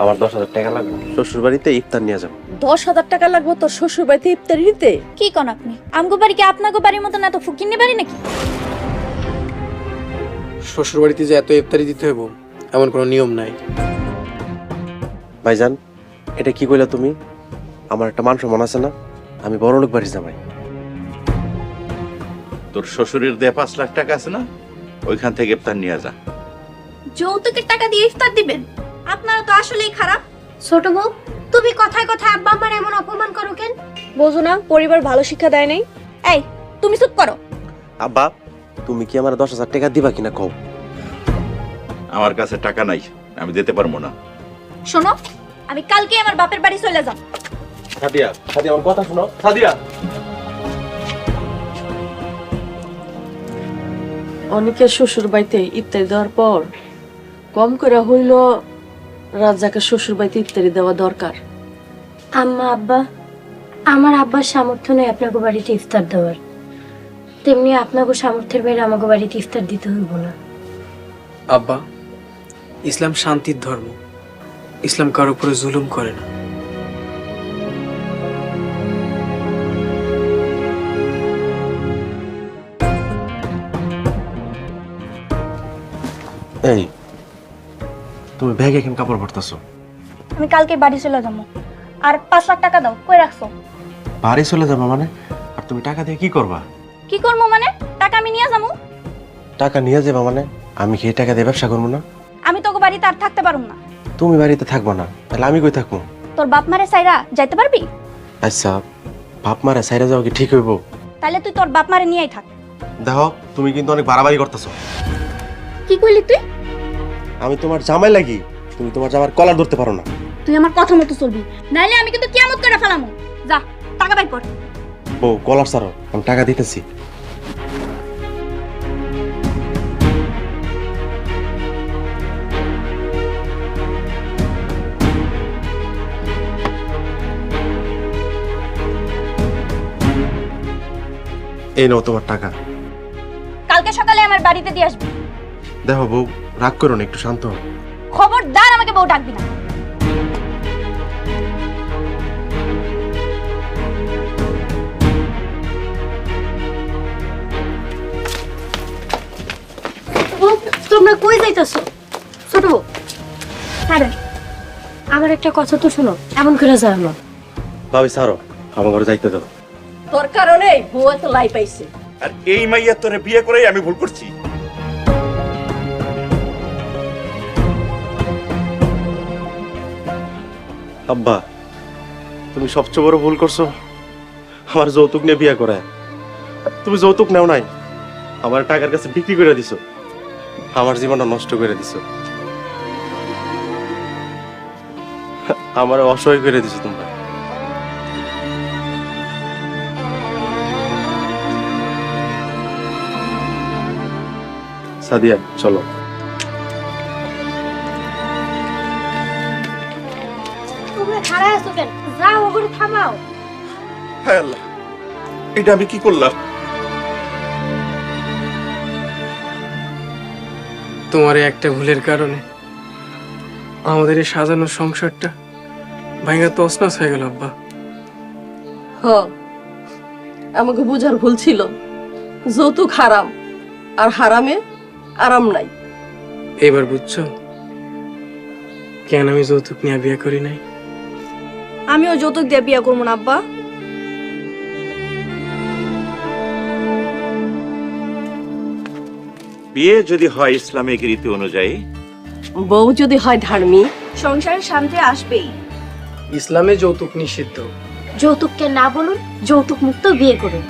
আমার 10,000 টাকা লাগবে, শ্বশুর বাড়িতে ইফতার নিয়ে যাবো। 10,000 টাকা লাগবে তোর শ্বশুর বাড়িতে ইফতারি দিতে? কি কোন আপনি? আমগো বাড়ি কি আপনাগো বাড়ির মতো না তো ফুকিনি বাড়ি নাকি? শ্বশুর বাড়িতে যে এত ইফতারি দিতে হইব এমন কোনো নিয়ম নাই। ভাইজান, এটা কি কইলা তুমি? আমার একটা মান সম্মান আছে না? আমি বড় লোক বাড়ি জামাই। তোর শ্বশুরের দেয়া 5 লাখ টাকা আছে না, ওইখান থেকে ইফতার নিয়ে যা। যৌতুকের টাকা দিয়ে ইফতার দিবেন? আপনারা তো আসলেই খারাপ। ছোট বউ, তুমি কথায় কথায় আব্বা আমার এমন অপমান করো কেন? বোঝো না পরিবার ভালো শিক্ষা দেয় নাই? এই তুমি চুপ করো। আব্বা, তুমি কি আমার 10,000 টাকা দিবা কিনা কও? আমার কাছে টাকা নাই, আমি দিতে পারবো না। শোনো, আমি কালকে আমার বাপের বাড়ি চলে যাব। সাদিয়া, সাদিয়া আমার কথা শোনো, সাদিয়া। অনেকের শ্বশুর বাড়িতে ইফতারি দেওয়ার পর কম করে হইল রাজাকে শ্বশুর বাড়িতে ইফতারি দেওয়া দরকার। আম্মা আব্বা, আমার আব্বার সামর্থ্য নেই আপনাকে বাড়িতে ইফতার দেওয়ার, তেমনি আপনাকে সামর্থ্যের বাইরে আমাকে বাড়িতে ইফতার দিতে হইব না। আব্বা, ইসলাম শান্তির ধর্ম, ইসলাম কারোর উপরে জুলুম করে না। এই, তুমি ব্যাগে কেন কাপড় ভরতাছো? আমি কালকে বাড়ি চলে যাব। আর 5 লাখ টাকা দাও, কই রাখছো? বাড়ি চলে যাবা মানে? আর তুমি টাকা দিয়ে কি করবা? কি করবো মানে? টাকা আমি নিয়ে যাবো। টাকা নিয়ে যাবা মানে? আমি কি এই টাকা দিয়ে ব্যবসা করবো না? আমি তোকে বাড়িতে আর থাকতে পারুম না। তুমি বাড়িতে থাকবো না, তাহলে আমি কই থাকবো? তোর বাপ মারে সাইরা যাইতে পারবি? আচ্ছা, বাপ মারা সাইরা যাও কি ঠিক হইব? তাহলে তুই তোর বাপ মারে নিয়েই থাক। দেখো, তুমি কিন্তু অনেক বাড়াবাড়ি করতেছো। কি কইলি তুই? আমি তোমার জামাই লাগি, তুমি তোমার জামার কলার ধরতে পারো না। তুই আমার কথা মতো চলবি, নাইলে আমি কিন্তু কিয়ামত করে ফেলামু। যা, টাকা বাইর কর। বউ, কলার ছাড়ো, আমি টাকা দিতেছি। এই নাও তোমার টাকা। কালকে সকালে আমার বাড়িতে দিয়ে আসবি। দেখো বউ, রাগ করো না, একটু শান্ত হও। খবরদার আমাকে বউ ডাকবি না। তোমরা কই যাইতাছো? ছোট বউ, আরে আমার একটা কথা তো শোনো, এমন করে যাও না। ভাবি ছাড়ো, আমার ঘরে যাইতে দাও। তোর কারণে বউ এত লাই পাইছে। আর এই মাইয়া তোরে বিয়ে করেই আমি ভুল করছি। আব্বা, তুমি সবচেয়ে বড় ভুল করছো আমার যৌতুক নিয়ে বিয়ে করে। তুমি যৌতুক নেও নাই, আমার টাকার কাছে বিক্রি করে দিছো, আমার জীবনটা নষ্ট করে দিছো, আমার অসহায় করে দিছো তোমরা। সাদিয়া, চলো। তোমরা খাড়া আছো কেন? যাও ওগুলো থামাও। হায় আল্লাহ, এটা আমি কি করলাম? তোমার এই একটা ভুলের কারণে আমাদের এই সাজানো সংসারটা ভাঙা তছনছ হয়ে গেল আব্বা। হ, আমাকে বুঝার ভুল ছিল। যৌতুক হারাম, আর হারামে আরাম নাই। এবার বুঝছো কেন আমি যৌতুক নিয়ে বিয়ে করি নাই? আমিও যৌতুক দিয়ে বিয়ে করবো না আব্বা। বিয়ে যদি হয় ইসলামিক রীতি অনুযায়ী, বউ যদি হয় ধার্মিক, সংসারে শান্তি আসবেই। ইসলামে যৌতুক নিষিদ্ধ। যৌতুককে না বলুন, যৌতুক মুক্ত বিয়ে করুন।